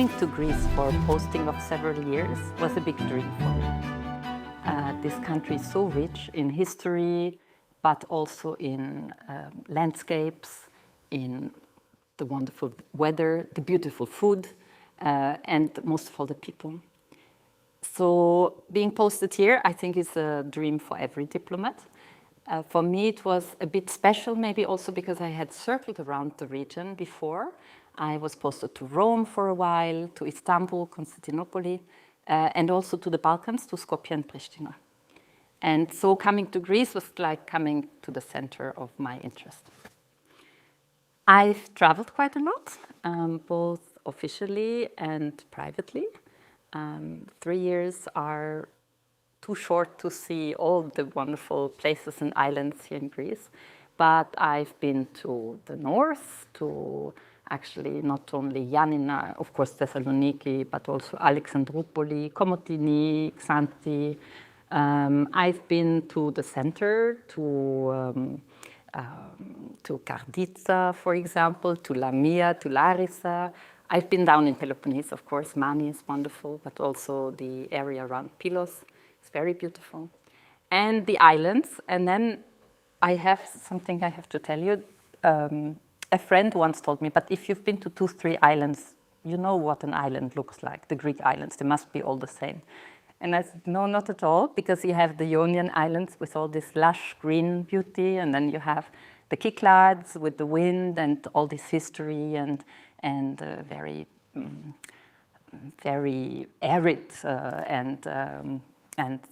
Coming to Greece for posting of several years was a big dream for me. This country is so rich in history, but also in landscapes, in the wonderful weather, the beautiful food, and most of all the people. So being posted here, I think, is a dream for every diplomat. For me, it was a bit special, maybe also because I had circled around the region before. I was posted to Rome for a while, to Istanbul, Constantinople, and also to the Balkans, to Skopje and Pristina. And so coming to Greece was like coming to the center of my interest. I've traveled quite a lot, both officially and privately. 3 years are too short to see all the wonderful places and islands here in Greece. But I've been to the north, to actually not only Yanina, of course Thessaloniki, but also Alexandroupoli, Komotini, Xanthi. I've been to the center, to Karditsa, for example, to Lamia, to Larissa. I've been down in Peloponnese, of course. Mani is wonderful, but also the area around Pylos is very beautiful. And the islands. And then I have something I have to tell you. A friend once told me, but if you've been to 2-3 islands, you know what an island looks like, the Greek islands. They must be all the same. And I said, no, not at all, because you have the Ionian Islands with all this lush green beauty, and then you have the Cyclades with the wind and all this history and very arid and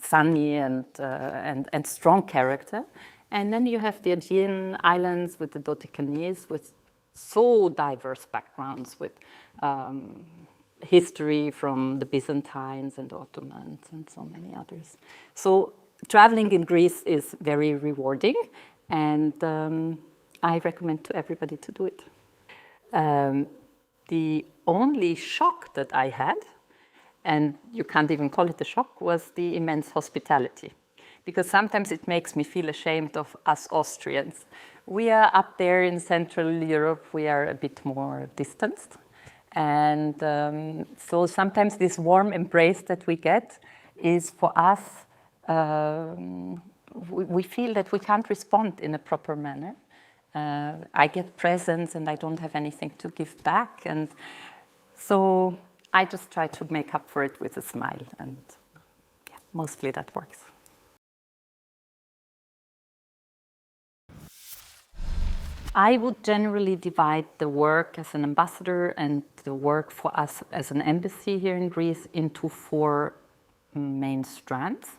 sunny and strong character. And then you have the Aegean Islands with the Dodecanese, with so diverse backgrounds, with history from the Byzantines and Ottomans and so many others. So traveling in Greece is very rewarding, and I recommend to everybody to do it. The only shock that I had, and you can't even call it a shock, was the immense hospitality. Because sometimes it makes me feel ashamed of us Austrians. We are up there in Central Europe, we are a bit more distanced. And so sometimes this warm embrace that we get is for us, we feel that we can't respond in a proper manner. I get presents and I don't have anything to give back. And so I just try to make up for it with a smile. And yeah, mostly that works. I would generally divide the work as an ambassador and the work for us as an embassy here in Greece into 4 main strands.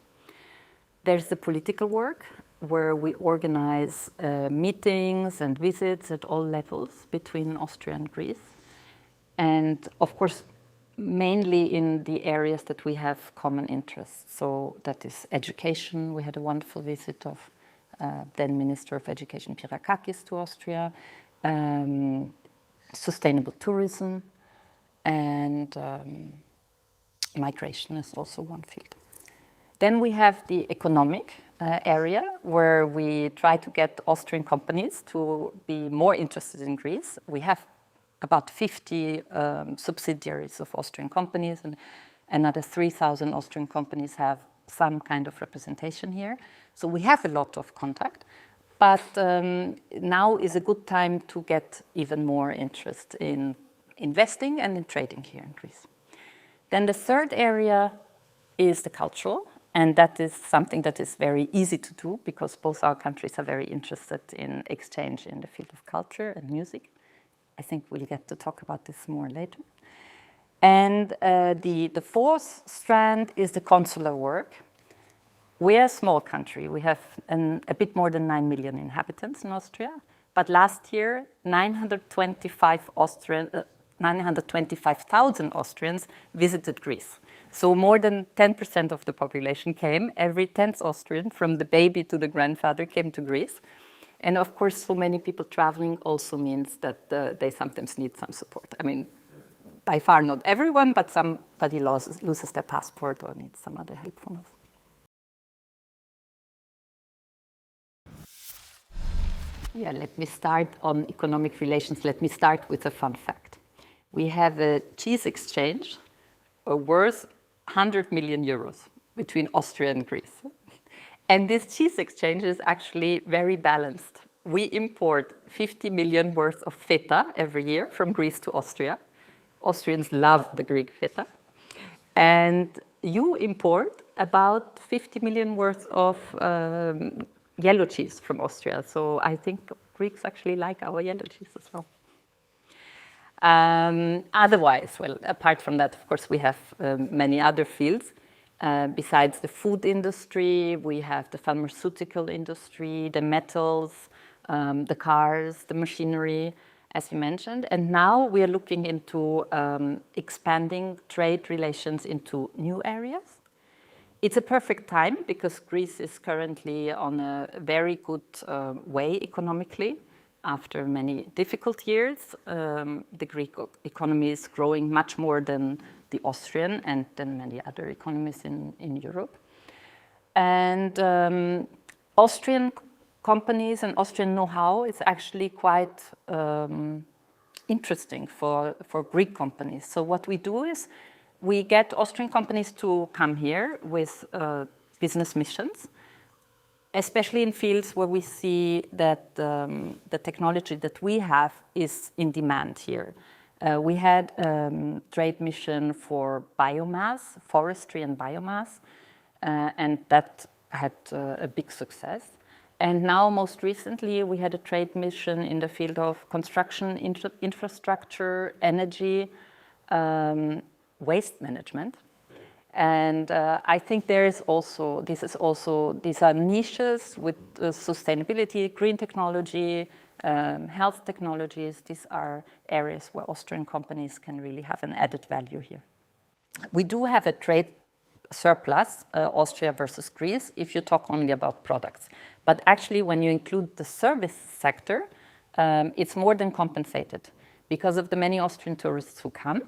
There's the political work, where we organize meetings and visits at all levels between Austria and Greece. And of course, mainly in the areas that we have common interests. So that is education. We had a wonderful visit of then Minister of Education Pirakakis to Austria, sustainable tourism, and migration is also one field. Then we have the economic area, where we try to get Austrian companies to be more interested in Greece. We have about 50 subsidiaries of Austrian companies, and another 3,000 Austrian companies have some kind of representation here. So we have a lot of contact, but now is a good time to get even more interest in investing and in trading here in Greece. Then the third area is the cultural, and that is something that is very easy to do because both our countries are very interested in exchange in the field of culture and music. I think we'll get to talk about this more later. And the fourth strand is the consular work. We're a small country. We have a bit more than 9 million inhabitants in Austria. But last year, 925,000 Austrians visited Greece. So more than 10% of the population came. Every 10th Austrian, from the baby to the grandfather, came to Greece. And of course, so many people traveling also means that they sometimes need some support. I mean, by far not everyone, but somebody loses their passport or needs some other help from us. Yeah, let me start on economic relations. Let me start with a fun fact. We have a cheese exchange worth 100 million euros between Austria and Greece. And this cheese exchange is actually very balanced. We import 50 million worth of feta every year from Greece to Austria. Austrians love the Greek feta. And you import about 50 million worth of yellow cheese from Austria. So I think Greeks actually like our yellow cheese as well. Otherwise, well, apart from that, of course, we have many other fields. Besides the food industry, we have the pharmaceutical industry, the metals, the cars, the machinery, as you mentioned. And now we are looking into expanding trade relations into new areas. It's a perfect time because Greece is currently on a very good way economically. After many difficult years, the Greek economy is growing much more than the Austrian and than many other economies in Europe. And Austrian companies and Austrian know-how is actually quite interesting for Greek companies. So what we do is we get Austrian companies to come here with business missions, especially in fields where we see that the technology that we have is in demand here. We had a trade mission for biomass, forestry and biomass, and that had a big success. And now, most recently, we had a trade mission in the field of construction, infrastructure, energy, waste management. And I think these are niches with sustainability, green technology, health technologies. These are areas where Austrian companies can really have an added value here. We do have a trade surplus, Austria versus Greece, if you talk only about products. But actually, when you include the service sector, it's more than compensated because of the many Austrian tourists who come.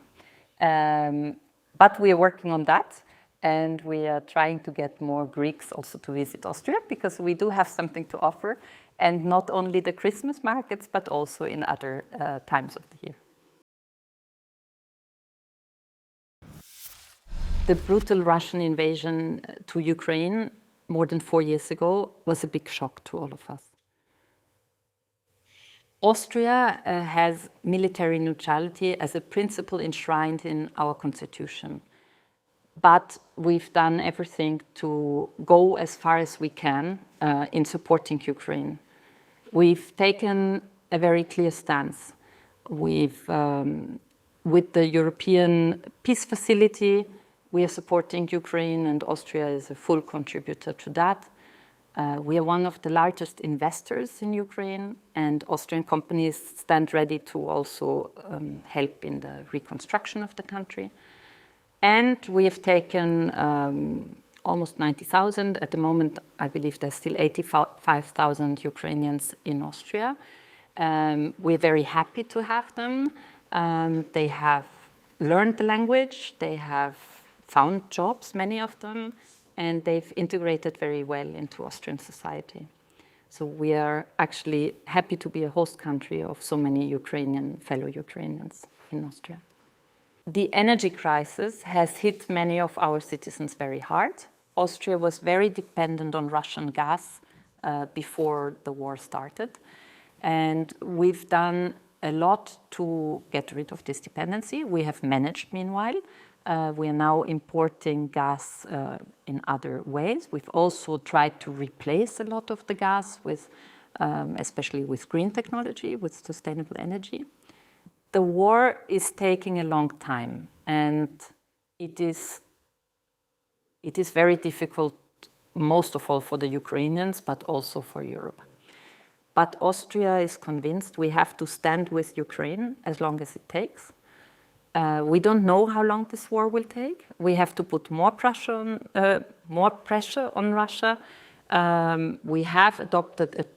But we are working on that, and we are trying to get more Greeks also to visit Austria because we do have something to offer, and not only the Christmas markets, but also in other times of the year. The brutal Russian invasion to Ukraine more than 4 years ago was a big shock to all of us. Austria has military neutrality as a principle enshrined in our constitution. But we've done everything to go as far as we can in supporting Ukraine. We've taken a very clear stance. With the European Peace Facility, we are supporting Ukraine, and Austria is a full contributor to that. We are one of the largest investors in Ukraine, and Austrian companies stand ready to also help in the reconstruction of the country. And we have taken almost 90,000. At the moment, I believe there's still 85,000 Ukrainians in Austria. We're very happy to have them. They have learned the language, they have found jobs, many of them, and they've integrated very well into Austrian society. So we are actually happy to be a host country of so many fellow Ukrainians in Austria. The energy crisis has hit many of our citizens very hard. Austria was very dependent on Russian gas before the war started. And we've done a lot to get rid of this dependency. We have managed meanwhile. We are now importing gas in other ways. We've also tried to replace a lot of the gas with, especially with green technology, with sustainable energy. The war is taking a long time, and it is very difficult, most of all for the Ukrainians, but also for Europe. But Austria is convinced we have to stand with Ukraine as long as it takes. We don't know how long this war will take. We have to put more pressure on Russia. We have adopted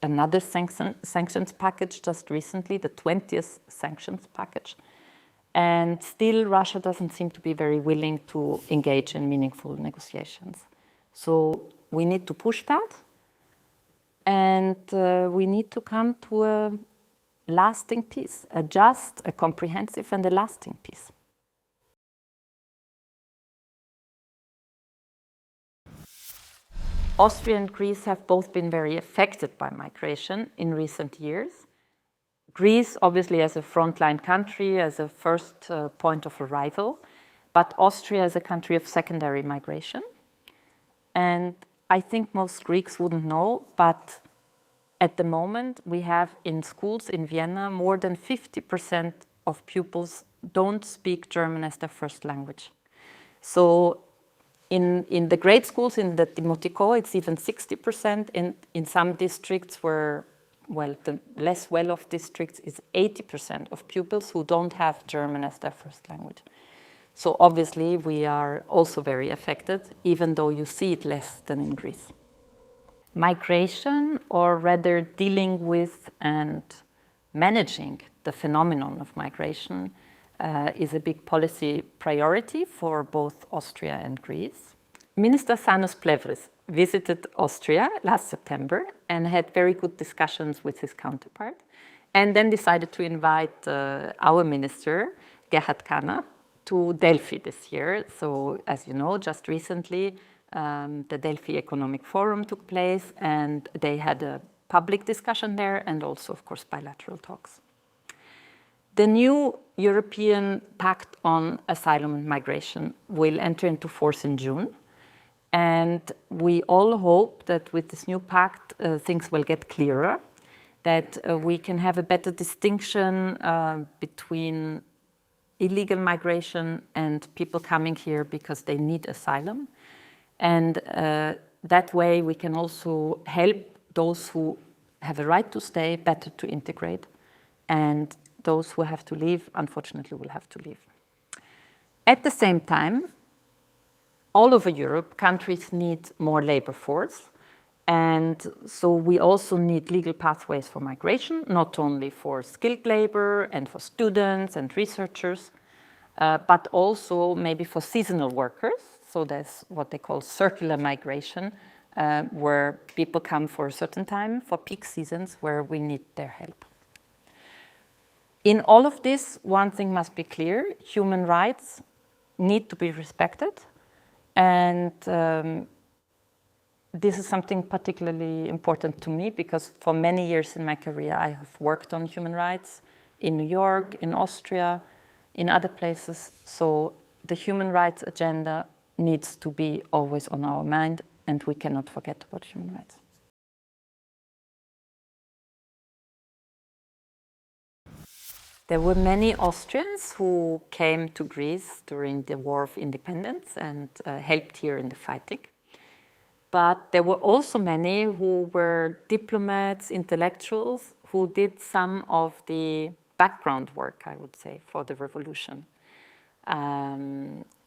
another sanctions package just recently, the 20th sanctions package. And still, Russia doesn't seem to be very willing to engage in meaningful negotiations. So we need to push that. And we need to come to lasting peace, a just, a comprehensive, and a lasting peace. Austria and Greece have both been very affected by migration in recent years. Greece, obviously, as a frontline country, as a first point of arrival, but Austria as a country of secondary migration. And I think most Greeks wouldn't know, but at the moment, we have in schools in Vienna, more than 50% of pupils don't speak German as their first language. So in the grade schools, in the Dimotiko, it's even 60%. In some districts where, well, the less well-off districts, is 80% of pupils who don't have German as their first language. So obviously, we are also very affected, even though you see it less than in Greece. Migration, or rather dealing with and managing the phenomenon of migration, is a big policy priority for both Austria and Greece. Minister Sanus Plevris visited Austria last September and had very good discussions with his counterpart, and then decided to invite our minister, Gerhard Kahner, to Delphi this year. So, as you know, just recently, the Delphi Economic Forum took place, and they had a public discussion there and also, of course, bilateral talks. The new European Pact on Asylum and Migration will enter into force in June. And we all hope that with this new pact, things will get clearer, that we can have a better distinction between illegal migration and people coming here because they need asylum. And that way we can also help those who have a right to stay better to integrate, and those who have to leave, unfortunately, will have to leave. At the same time, all over Europe, countries need more labor force. And so we also need legal pathways for migration, not only for skilled labor and for students and researchers, but also maybe for seasonal workers. So there's what they call circular migration, where people come for a certain time, for peak seasons, where we need their help. In all of this, one thing must be clear: human rights need to be respected. And this is something particularly important to me because for many years in my career, I have worked on human rights in New York, in Austria, in other places. So the human rights agenda needs to be always on our mind, and we cannot forget about human rights. There were many Austrians who came to Greece during the War of Independence and helped here in the fighting. But there were also many who were diplomats, intellectuals, who did some of the background work, I would say, for the revolution.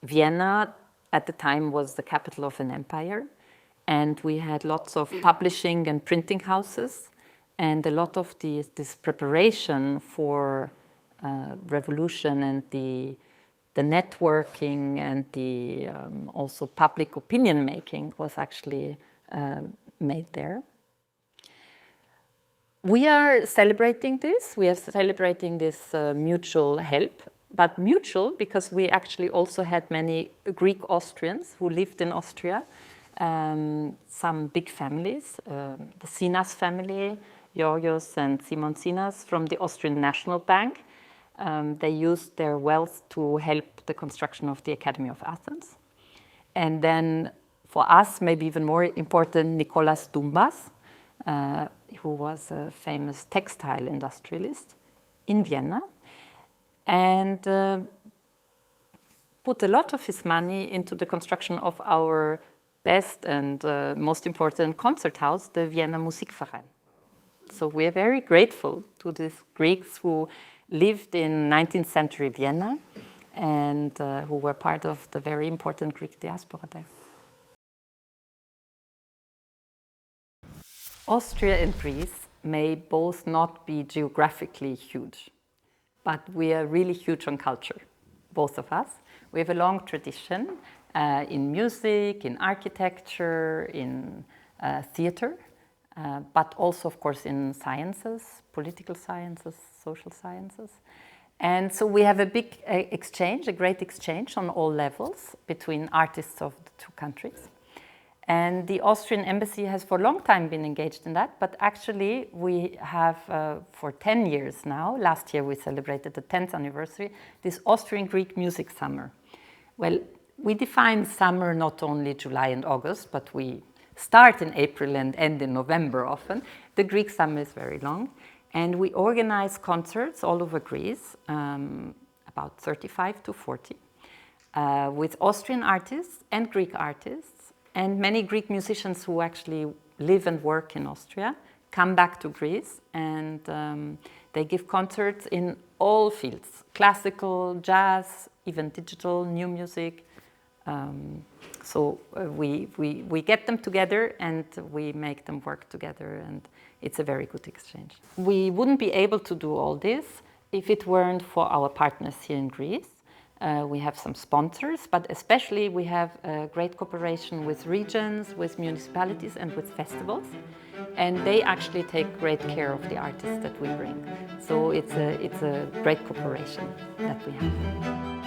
Vienna, at the time, was the capital of an empire, and we had lots of publishing and printing houses, and a lot of this preparation for revolution and the networking and the also public opinion making was actually made there. We are celebrating this. We are celebrating this mutual help, but mutual because we actually also had many Greek Austrians who lived in Austria, some big families, the Sinas family, Georgios and Simon Sinas from the Austrian National Bank. They used their wealth to help the construction of the Academy of Athens. And then for us, maybe even more important, Nicolas Dumbas, who was a famous textile industrialist in Vienna, and put a lot of his money into the construction of our best and most important concert house, the Vienna Musikverein. So we are very grateful to these Greeks who lived in 19th century Vienna and who were part of the very important Greek diaspora there. Austria and Greece may both not be geographically huge, but we are really huge on culture, both of us. We have a long tradition in music, in architecture, in theater. but also, of course, in sciences, political sciences, social sciences. And so we have a big exchange, a great exchange on all levels between artists of the two countries. And the Austrian embassy has for a long time been engaged in that, but actually we have for 10 years now, last year we celebrated the 10th anniversary, this Austrian-Greek music summer. Well, we define summer not only July and August, but we start in April and end in November often. The Greek summer is very long. And we organize concerts all over Greece, about 35 to 40, with Austrian artists and Greek artists, and many Greek musicians who actually live and work in Austria come back to Greece, and they give concerts in all fields: classical, jazz, even digital, new music. So we get them together and we make them work together, and it's a very good exchange. We wouldn't be able to do all this if it weren't for our partners here in Greece. We have some sponsors, but especially we have a great cooperation with regions, with municipalities, and with festivals. And they actually take great care of the artists that we bring. So it's a great cooperation that we have.